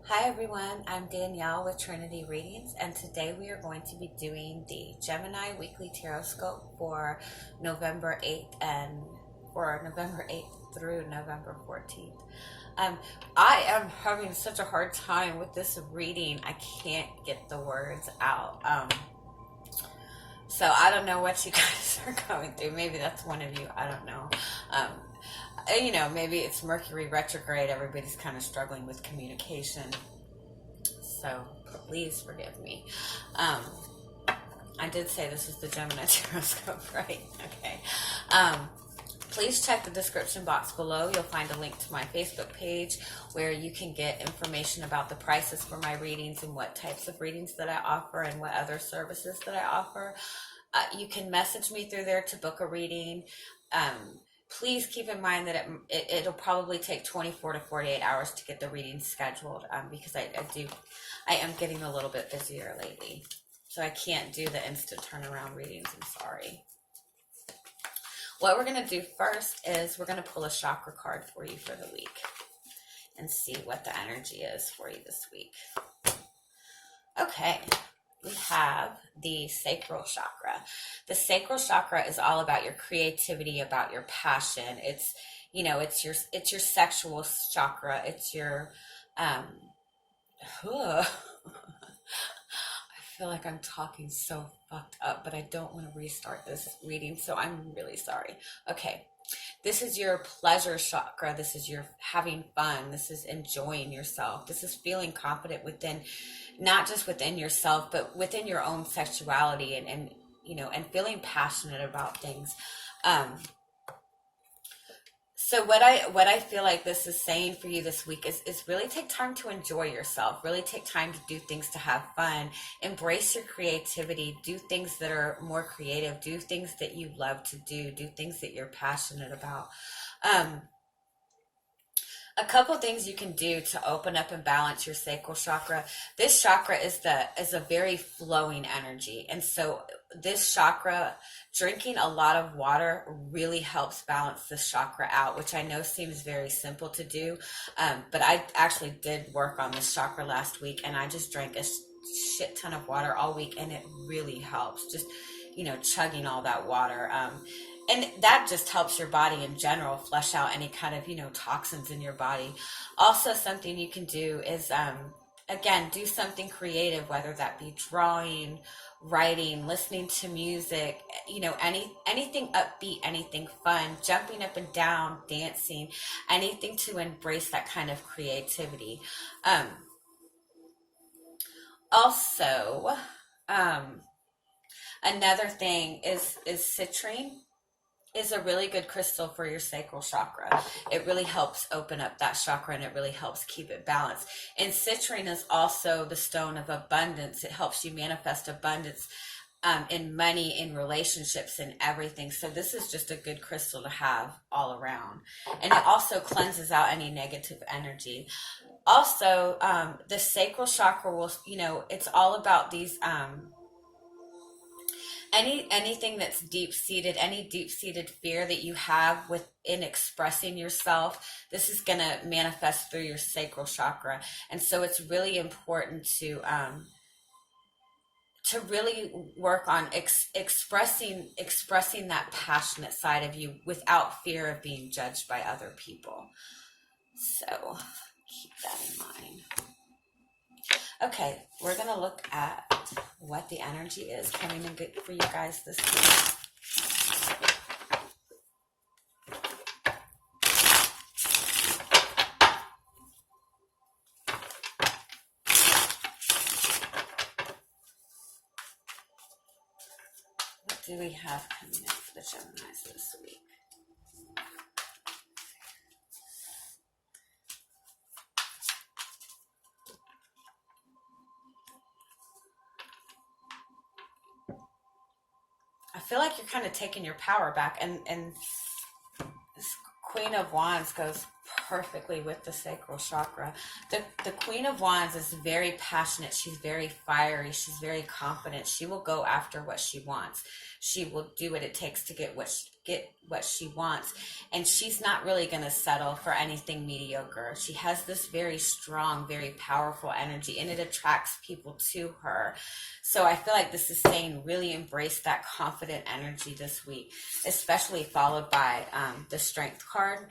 Hi everyone, I'm Danielle with Trinity Readings, and today we are going to be doing the Gemini Weekly Tarotscope for November 8th and for November 8th through November 14th. Um, I am having such a hard time with this reading. I can't get the words out. So I don't know what you guys are going through. Maybe that's one of you. I don't know. Um, maybe it's Mercury retrograde. Everybody's kind of struggling with communication. So please forgive me. Um, I did say this is the Gemini Tarotscope, right? Okay. Um, Please check the description box below. You'll find a link to my Facebook page where you can get information about the prices for my readings and what types of readings that I offer and what other services that I offer. You can message me through there to book a reading. Please keep in mind that it'll probably take 24 to 48 hours to get the reading scheduled because I am getting a little bit busier lately. So I can't do the instant turnaround readings. I'm sorry. What we're going to do first is we're going to pull a chakra card for you for the week and see what the energy is for you this week. Okay, we have the sacral chakra. The sacral chakra is all about your creativity, about your passion. It's your sexual chakra. It's your I feel like I'm talking so fucked up, but I don't want to restart this reading, so I'm really sorry. Okay. This is your pleasure chakra. This is your having fun. This is enjoying yourself. This is feeling confident within, not just within yourself, but within your own sexuality and feeling passionate about things. Um, so what I feel like this is saying for you this week is really take time to enjoy yourself. Really take time to do things to have fun. Embrace your creativity. Do things that are more creative. Do things that you love to do. Do things that you're passionate about. Um, a couple things you can do to open up and balance your sacral chakra. This chakra is a very flowing energy, and so this chakra, drinking a lot of water really helps balance this chakra out, which I know seems very simple to do, but I actually did work on this chakra last week, and I just drank a shit ton of water all week, and it really helps. Just chugging all that water. And that just helps your body in general flush out any kind of toxins in your body. Also, something you can do is again, do something creative, whether that be drawing, writing, listening to music, anything upbeat, anything fun, jumping up and down, dancing, anything to embrace that kind of creativity. um, Also, um, another thing is citrine is a really good crystal for your sacral chakra. It really helps open up that chakra, and it really helps keep it balanced. And citrine is also the stone of abundance. It helps you manifest abundance in money, in relationships, in everything. So this is just a good crystal to have all around. And it also cleanses out any negative energy. Also, the sacral chakra will, it's all about these anything that's deep seated, any deep seated fear that you have within expressing yourself, this is going to manifest through your sacral chakra. And so it's really important to really work on expressing that passionate side of you without fear of being judged by other people. So keep that in mind. Okay, we're going to look at what the energy is coming in good for you guys this week. What do we have coming in for the Geminis this week? I feel like you're kind of taking your power back, and this Queen of Wands goes perfectly with the sacral chakra. The Queen of Wands is very passionate. She's very fiery. She's very confident. She will go after what she wants. She will do what it takes to get what she wants, and she's not really going to settle for anything mediocre. She has this very strong, very powerful energy, and it attracts people to her. So I feel like this is saying really embrace that confident energy this week, especially followed by the Strength card.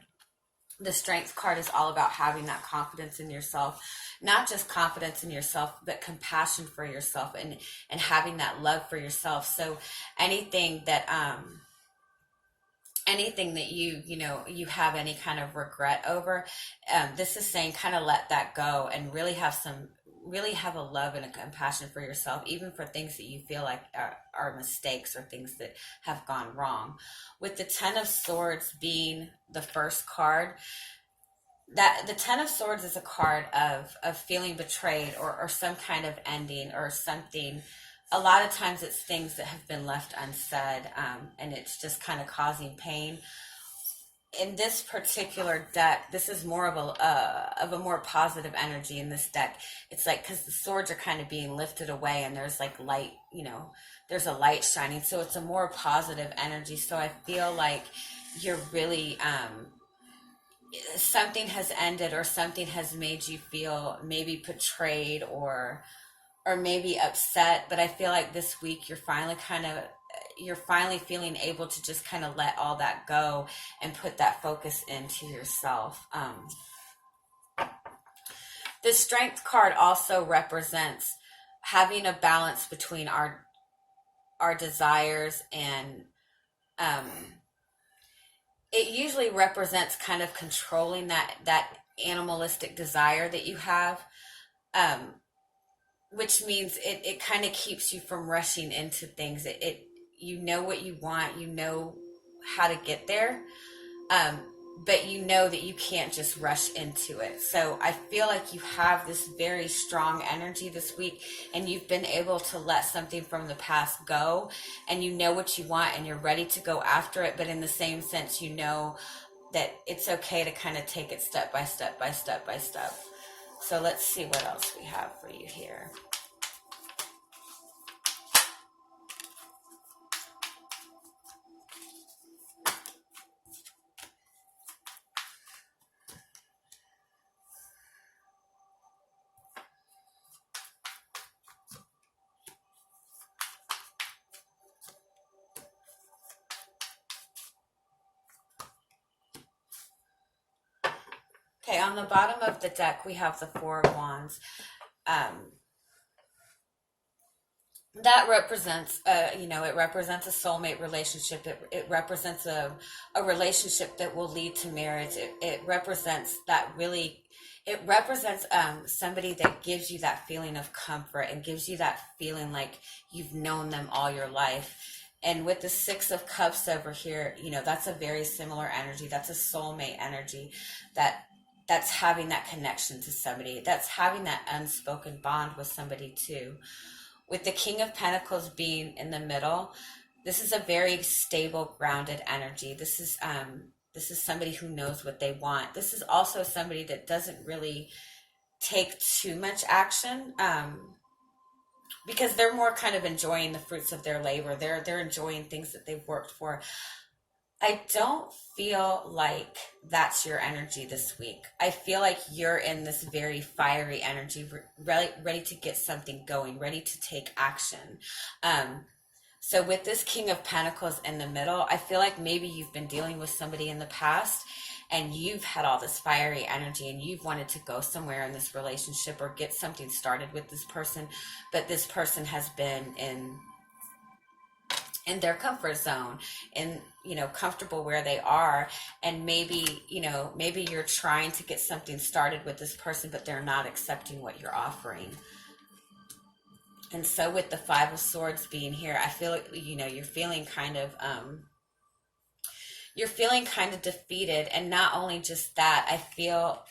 The Strength card is all about having that confidence in yourself, not just confidence in yourself, but compassion for yourself, and having that love for yourself. So anything that you have any kind of regret over, this is saying kind of let that go and really have a love and a compassion for yourself, even for things that you feel like are mistakes or things that have gone wrong. With the Ten of Swords being the first card, that the Ten of Swords is a card of feeling betrayed, or some kind of ending or something. A lot of times it's things that have been left unsaid, and it's just kind of causing pain. In this particular deck, this is more of a more positive energy in this deck. It's like, because the swords are kind of being lifted away, and there's like light, there's a light shining, so it's a more positive energy. So I feel like you're really something has ended, or something has made you feel maybe betrayed or maybe upset. But I feel like this week you're finally feeling able to just kind of let all that go and put that focus into yourself. The Strength card also represents having a balance between our desires, and it usually represents kind of controlling that animalistic desire that you have, which means it kind of keeps you from rushing into things. You know what you want, you know how to get there, but you know that you can't just rush into it. So I feel like you have this very strong energy this week, and you've been able to let something from the past go, and you know what you want, and you're ready to go after it. But in the same sense, you know that it's okay to kind of take it step by step by step by step. So let's see what else we have for you here. Okay, on the bottom of the deck, we have the Four of Wands. That represents, it represents a soulmate relationship. It represents a relationship that will lead to marriage. It represents somebody that gives you that feeling of comfort, and gives you that feeling like you've known them all your life. And with the Six of Cups over here, that's a very similar energy. That's a soulmate energy. That's having that connection to somebody. That's having that unspoken bond with somebody too. With the King of Pentacles being in the middle, this is a very stable, grounded energy. This is somebody who knows what they want. This is also somebody that doesn't really take too much action, because they're more kind of enjoying the fruits of their labor. They're enjoying things that they've worked for. I don't feel like that's your energy this week. I feel like you're in this very fiery energy, ready to get something going, ready to take action. So with this King of Pentacles in the middle, I feel like maybe you've been dealing with somebody in the past, and you've had all this fiery energy, and you've wanted to go somewhere in this relationship or get something started with this person, but this person has been in their comfort zone, and comfortable where they are. And maybe you're trying to get something started with this person, but they're not accepting what you're offering. And so with the Five of Swords being here, I feel like you're feeling kind of defeated. And not only just that, I feel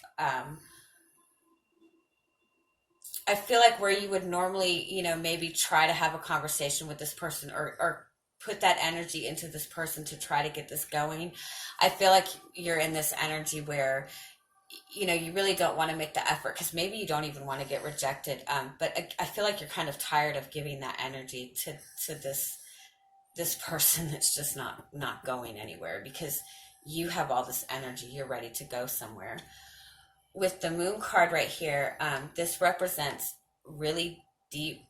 like where you would normally maybe try to have a conversation with this person, or put that energy into this person to try to get this going, I feel like you're in this energy where you really don't want to make the effort because maybe you don't even want to get rejected. But I feel like you're kind of tired of giving that energy to this person that's just not going anywhere, because you have all this energy. You're ready to go somewhere. With the moon card right here, this represents really deep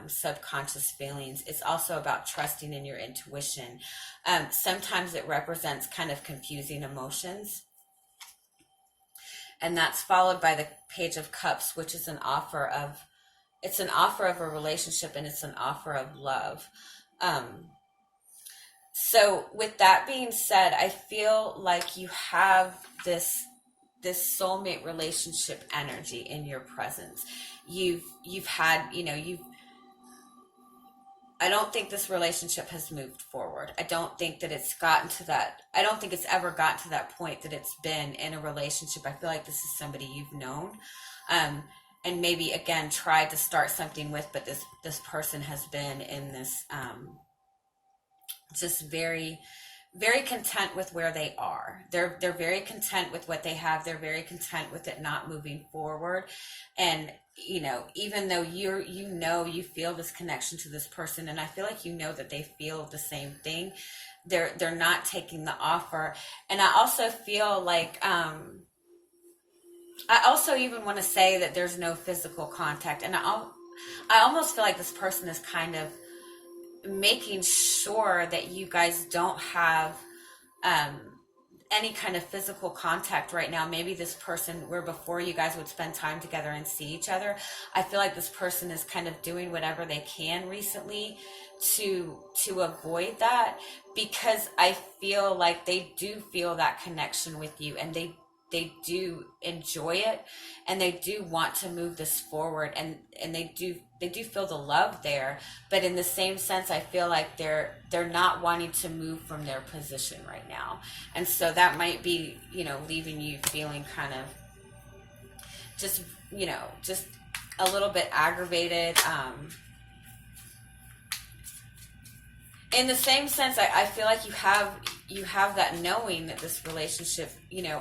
subconscious feelings. It's also about trusting in your intuition. Sometimes it represents kind of confusing emotions. And that's followed by the Page of Cups, which is it's an offer of a relationship, and it's an offer of love. So with that being said, I feel like you have this soulmate relationship energy in your presence. You've had, I don't think this relationship has moved forward. I don't think that it's gotten to that. I don't think it's ever gotten to that point that it's been in a relationship. I feel like this is somebody you've known, and maybe again tried to start something with, but this person has been in this just very, very content with where they are. They're very content with what they have. They're very content with it not moving forward. And even though you feel this connection to this person, and I feel like that they feel the same thing, they're not taking the offer. And I also feel like I also even want to say that there's no physical contact, and I almost feel like this person is kind of making sure that you guys don't have any kind of physical contact right now. Maybe this person, where before you guys would spend time together and see each other, I feel like this person is kind of doing whatever they can recently to avoid that, because I feel like they do feel that connection with you, and they do enjoy it, and they do want to move this forward, and they do feel the love there. But in the same sense, I feel like they're not wanting to move from their position right now, and so that might be leaving you feeling kind of just a little bit aggravated. In the same sense, I feel like you have that knowing that this relationship,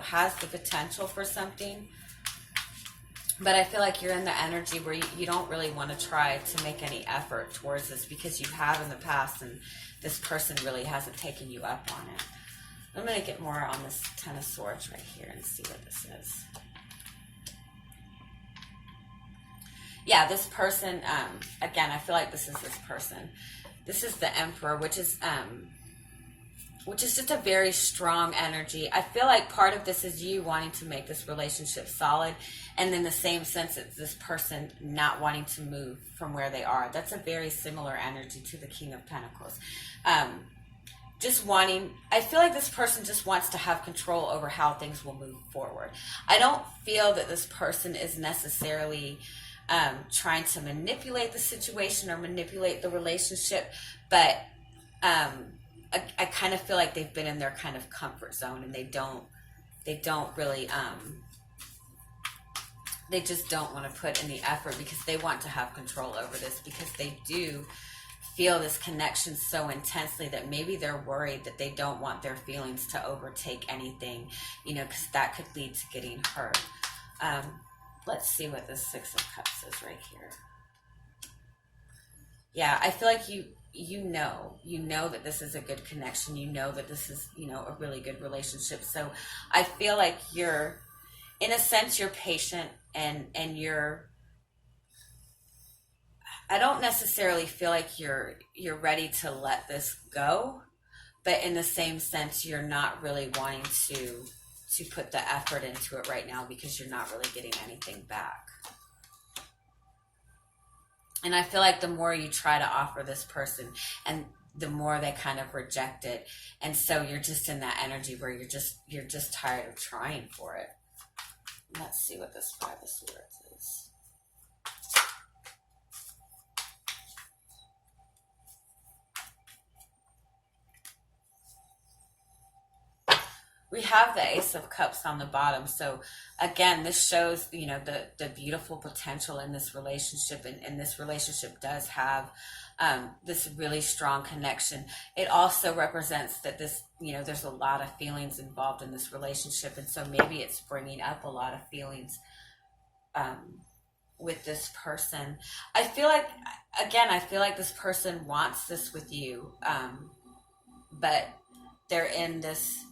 has the potential for something. But I feel like you're in the energy where you don't really want to try to make any effort towards this, because you have in the past, and this person really hasn't taken you up on it. I'm going to get more on this Ten of Swords right here and see what this is. Yeah, this person, again, I feel like this is this person. This is the Emperor, which is just a very strong energy. I feel like part of this is you wanting to make this relationship solid, and in the same sense, it's this person not wanting to move from where they are. That's a very similar energy to the King of Pentacles. I feel like this person just wants to have control over how things will move forward. I don't feel that this person is necessarily trying to manipulate the situation or manipulate the relationship, but I kind of feel like they've been in their kind of comfort zone, and they don't really they just don't want to put any effort, because they want to have control over this, because they do feel this connection so intensely that maybe they're worried that they don't want their feelings to overtake anything, because that could lead to getting hurt. Let's see what the Six of Cups is right here. Yeah, I feel like you know that this is a good connection. You know that this is, a really good relationship. So I feel like you're, in a sense, you're patient, and I don't necessarily feel like you're ready to let this go, but in the same sense, you're not really wanting to put the effort into it right now, because you're not really getting anything back. And I feel like the more you try to offer this person, and the more they kind of reject it, and so you're just in that energy where you're just tired of trying for it. Let's see what this Five of Swords is. we have the Ace of Cups on the bottom. So again, this shows, the beautiful potential in this relationship, and this relationship does have this really strong connection. It also represents that there's a lot of feelings involved in this relationship, and so maybe it's bringing up a lot of feelings with this person. I feel like this person wants this with you, but they're in this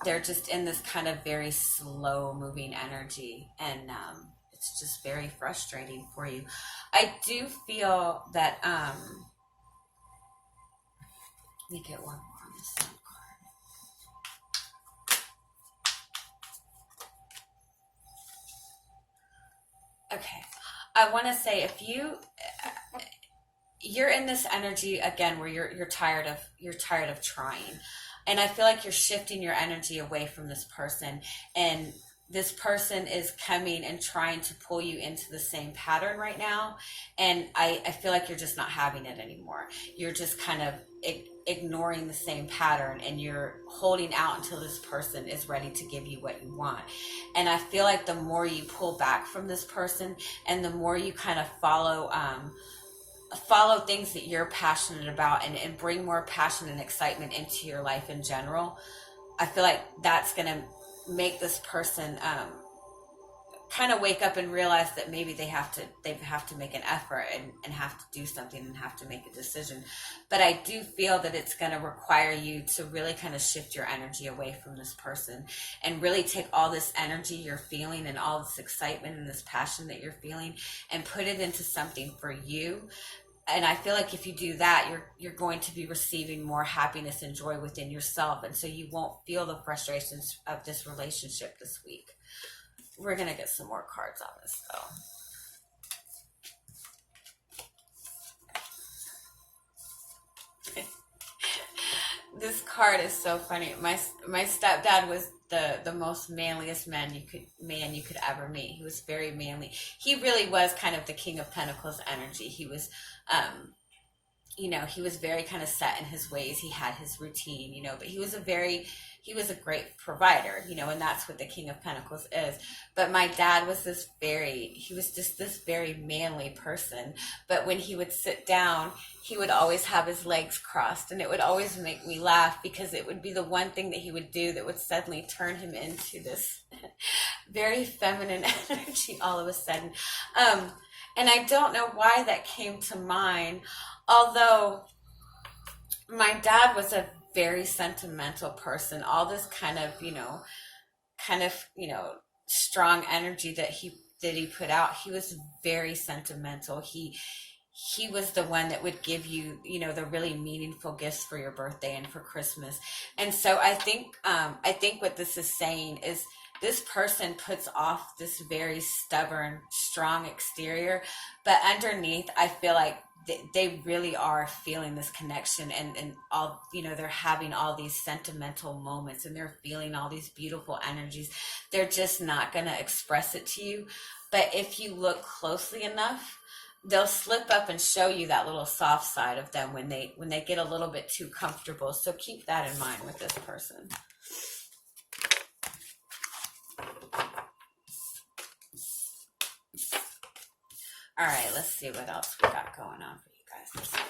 they're just in this kind of very slow moving energy, and it's just very frustrating for you. I do feel that let me get one more on this side card. Okay, I want to say, if you're in this energy again where you're tired of trying, and I feel like you're shifting your energy away from this person, and this person is coming and trying to pull you into the same pattern right now, and I feel like you're just not having it anymore. You're just kind of ignoring the same pattern, and you're holding out until this person is ready to give you what you want. And I feel like the more you pull back from this person, and the more you kind of follow things that you're passionate about, and bring more passion and excitement into your life in general, I feel like that's going to make this person kind of wake up and realize that maybe they have to make an effort, and have to do something, and have to make a decision. But I do feel that it's going to require you to really kind of shift your energy away from this person, and really take all this energy you're feeling, and all this excitement and this passion that you're feeling, and put it into something for you. And I feel like if you do that, you're going to be receiving more happiness and joy within yourself, and so you won't feel the frustrations of this relationship this week. We're gonna get some more cards on this though. This card is so funny. My stepdad was the most manliest man you could ever meet. He was very manly. He really was kind of the King of Pentacles energy. He was he was very kind of set in his ways. He had his routine, but he was a great provider, and that's what the King of Pentacles is. But my dad was he was just this very manly person. But when he would sit down, he would always have his legs crossed, and it would always make me laugh, because it would be the one thing that he would do that would suddenly turn him into this very feminine energy all of a sudden. And I don't know why that came to mind, although my dad was a very sentimental person. All this kind of strong energy that he put out. He was very sentimental. He was the one that would give you, the really meaningful gifts for your birthday and for Christmas. And so I think what this is saying is, this person puts off this very stubborn, strong exterior, but underneath, I feel like they really are feeling this connection, and all, they're having all these sentimental moments, and they're feeling all these beautiful energies. They're just not going to express it to you. But if you look closely enough, they'll slip up and show you that little soft side of them when they get a little bit too comfortable. So keep that in mind with this person. All right, let's see what else we got going on for you guys this week.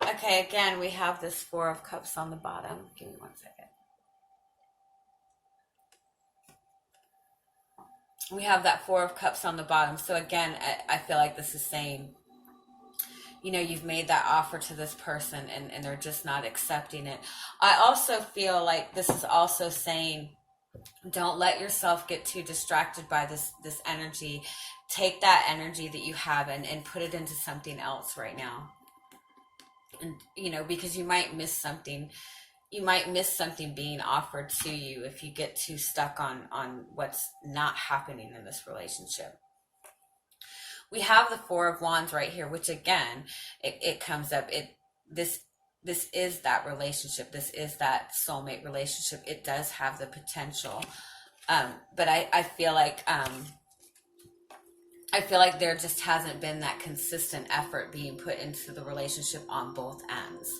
Okay, again, we have this Four of Cups on the bottom. Give me 1 second. We have that Four of Cups on the bottom. So again, I feel like this is saying, you've made that offer to this person, and they're just not accepting it. I also feel like this is also saying Don't let yourself get too distracted by this energy. Take that energy that you have and put it into something else right now. And because you might miss something being offered to you if you get too stuck on what's not happening in this relationship. We have the Four of Wands right here, which again, it comes up. This this is that relationship. This is that soulmate relationship. It does have the potential, but I feel like there just hasn't been that consistent effort being put into the relationship on both ends.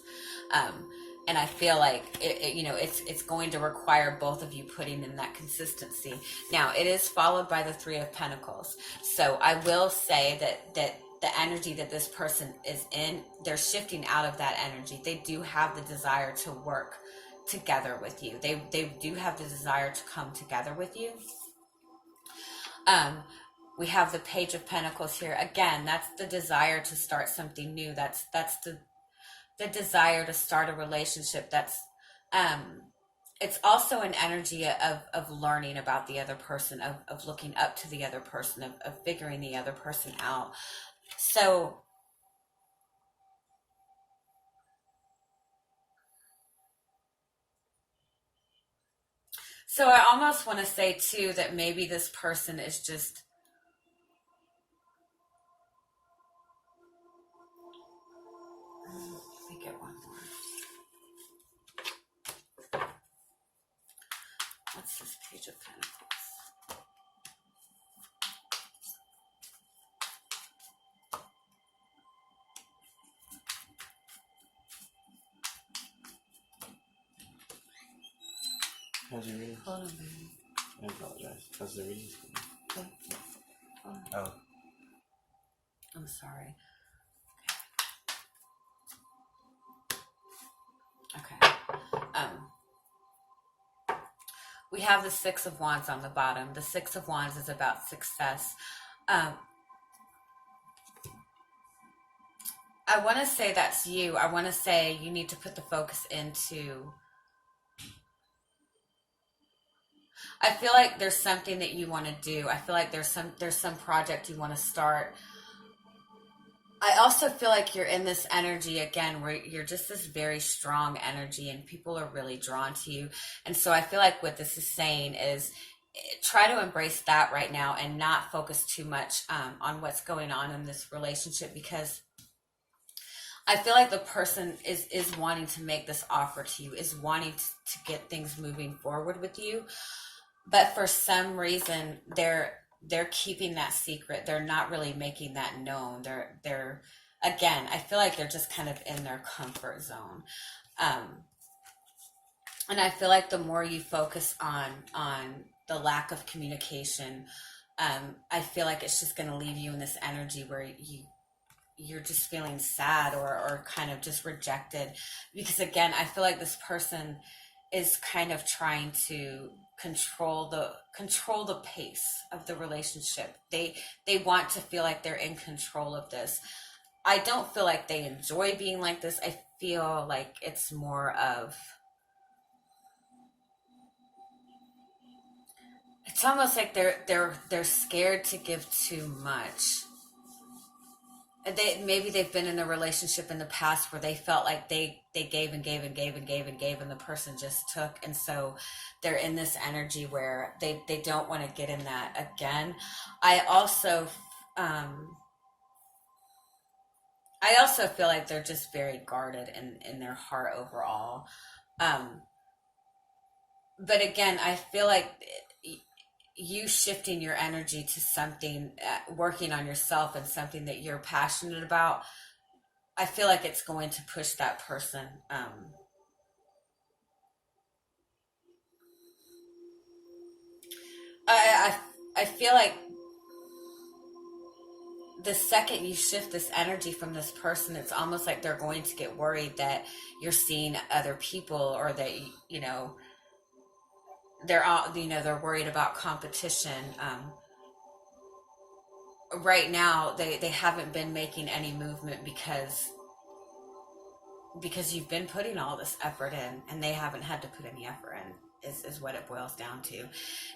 And I feel like it's going to require both of you putting in that consistency. Now, it is followed by the Three of Pentacles. So I will say that the energy that this person is in, they're shifting out of that energy. They do have the desire to work together with you. They do have the desire to come together with you. We have the Page of Pentacles here. Again, that's the desire to start something new. That's the desire to start a relationship. That's it's also an energy of learning about the other person, of looking up to the other person, of figuring the other person out. So I almost want to say too that maybe this person is just, let me get one more. What's this Page of Pentacles? How's your reading? Hold on, baby. I apologize. How's the reading? Okay. Oh. I'm sorry. Okay. We have the Six of Wands on the bottom. The Six of Wands is about success. I want to say that's you. I want to say you need to put the focus into... I feel like there's something that you want to do. I feel like there's some project you want to start. I also feel like you're in this energy again where you're just this very strong energy and people are really drawn to you. And so I feel like what this is saying is try to embrace that right now and not focus too much on what's going on in this relationship, because I feel like the person is wanting to make this offer to you, is wanting to get things moving forward with you. But for some reason, they're keeping that secret. They're not really making that known. They're again, I feel like they're just kind of in their comfort zone. And I feel like the more you focus on the lack of communication, I feel like it's just going to leave you in this energy where you're just feeling sad or kind of just rejected. Because again, I feel like this person is kind of trying to control the pace of the relationship. They want to feel like they're in control of this. I don't feel like they enjoy being like this. I feel like it's more of, it's almost like they're scared to give too much. Maybe they've been in a relationship in the past where they felt like they gave and gave and gave and gave and gave, and the person just took, and so they're in this energy where they don't want to get in that again. I also feel like they're just very guarded in their heart overall. But again, I feel like you shifting your energy to something, working on yourself and something that you're passionate about, I feel like it's going to push that person. I feel like the second you shift this energy from this person, it's almost like they're going to get worried that you're seeing other people, or that they're worried about competition. Right now they haven't been making any movement because you've been putting all this effort in, and they haven't had to put any effort in. is what it boils down to.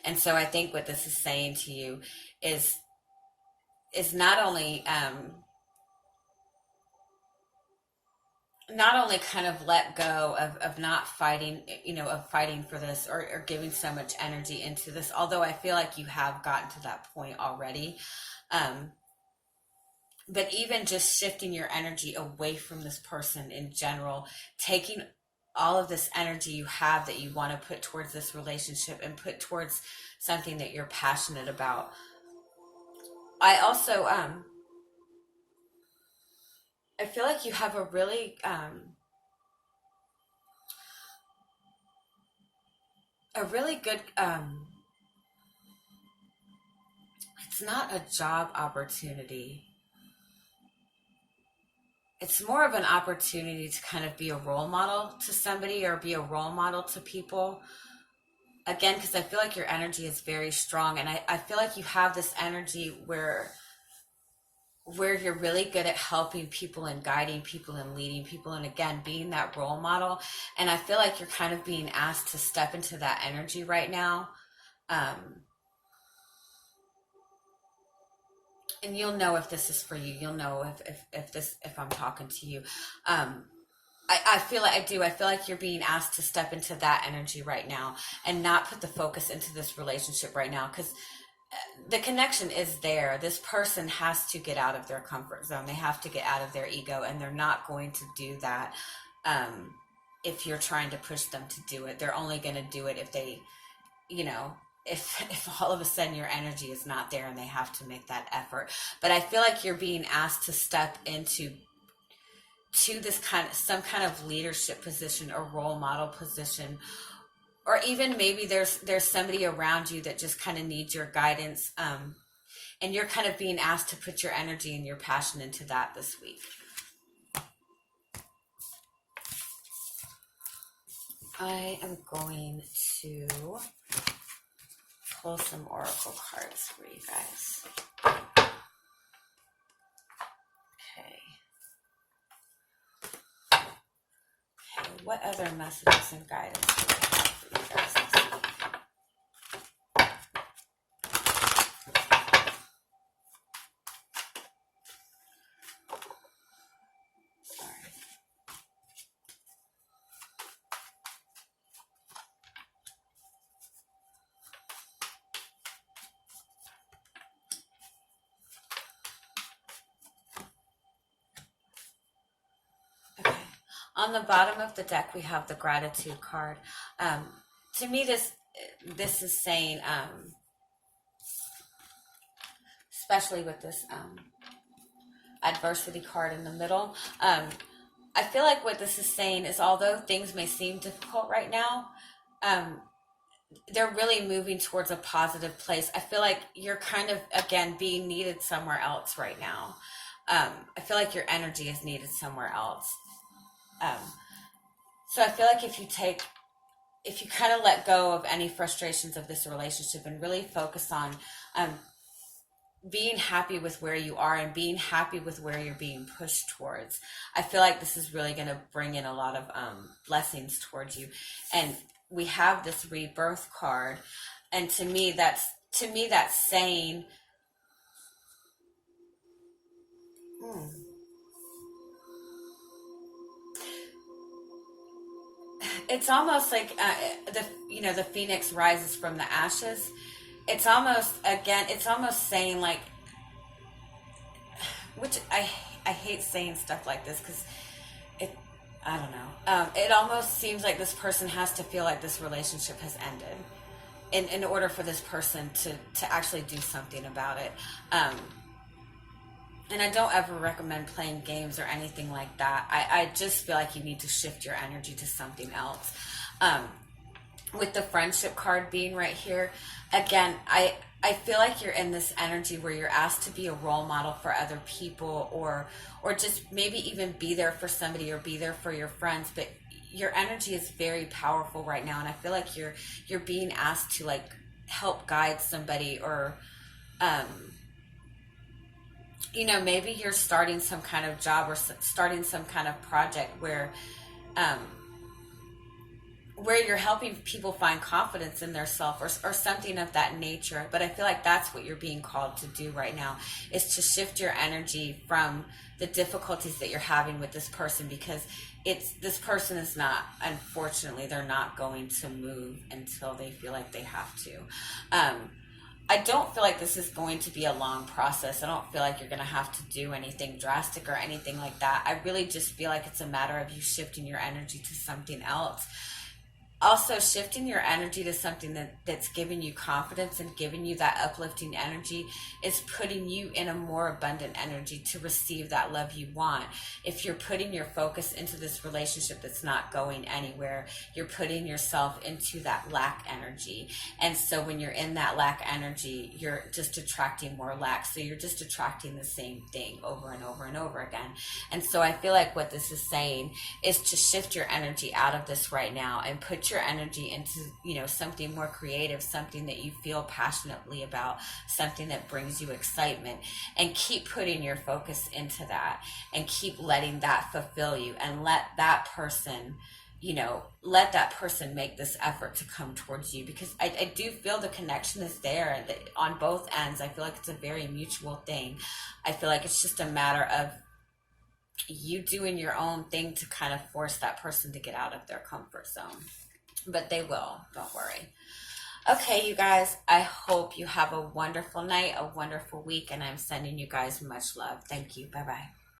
And so I think what this is saying to you is not only kind of let go of not fighting, of fighting for this, or giving so much energy into this, although I feel like you have gotten to that point already. But even just shifting your energy away from this person in general, taking all of this energy you have that you want to put towards this relationship and put towards something that you're passionate about. I also, I feel like you have a really, good, it's not a job opportunity. It's more of an opportunity to kind of be a role model to somebody, or be a role model to people. Again, because I feel like your energy is very strong, and I feel like you have this energy where you're really good at helping people and guiding people and leading people, and again, being that role model. And I feel like you're kind of being asked to step into that energy right now. And you'll know if this is for you. You'll know if I'm talking to you. I feel like you're being asked to step into that energy right now and not put the focus into this relationship right now, because the connection is there. This person has to get out of their comfort zone. They have to get out of their ego, and they're not going to do that if you're trying to push them to do it. They're only going to do it if they, if all of a sudden your energy is not there and they have to make that effort. But I feel like you're being asked to step into this some kind of leadership position or role model position, or even maybe there's somebody around you that just kind of needs your guidance, and you're kind of being asked to put your energy and your passion into that this week. I am going to pull some oracle cards for you guys. Okay, what other messages and guidance do I have for you guys this week? Sorry. Okay. On the bottom of the deck, we have the gratitude card. To me, this is saying, especially with this adversity card in the middle, I feel like what this is saying is, although things may seem difficult right now, they're really moving towards a positive place. I feel like you're kind of, again, being needed somewhere else right now. I feel like your energy is needed somewhere else. So I feel like if you kind of let go of any frustrations of this relationship and really focus on being happy with where you are and being happy with where you're being pushed towards, I feel like this is really going to bring in a lot of blessings towards you. And we have this rebirth card, and to me that's saying, it's almost like the phoenix rises from the ashes. It's almost saying, like, which I hate saying stuff like this, because I don't know. It almost seems like this person has to feel like this relationship has ended in order for this person to actually do something about it. And I don't ever recommend playing games or anything like that. I just feel like you need to shift your energy to something else. With the friendship card being right here, again, I feel like you're in this energy where you're asked to be a role model for other people, or just maybe even be there for somebody or be there for your friends. But your energy is very powerful right now, and I feel like you're being asked to, like, help guide somebody, or maybe you're starting some kind of job or starting some kind of project where where you're helping people find confidence in their self, or something of that nature. But I feel like that's what you're being called to do right now, is to shift your energy from the difficulties that you're having with this person, because this person is not, unfortunately, they're not going to move until they feel like they have to. I don't feel like this is going to be a long process. I don't feel like you're going to have to do anything drastic or anything like that. I really just feel like it's a matter of you shifting your energy to something else. Also, shifting your energy to something that's giving you confidence and giving you that uplifting energy is putting you in a more abundant energy to receive that love you want. If you're putting your focus into this relationship that's not going anywhere, you're putting yourself into that lack energy. And so when you're in that lack energy, you're just attracting more lack. So you're just attracting the same thing over and over and over again. And so I feel like what this is saying is to shift your energy out of this right now and put your energy into, something more creative, something that you feel passionately about, something that brings you excitement, and keep putting your focus into that and keep letting that fulfill you, and let that person make this effort to come towards you, because I do feel the connection is there on both ends. I feel like it's a very mutual thing. I feel like it's just a matter of you doing your own thing to kind of force that person to get out of their comfort zone. But they will, don't worry. Okay, you guys, I hope you have a wonderful night, a wonderful week, and I'm sending you guys much love. Thank you. Bye-bye.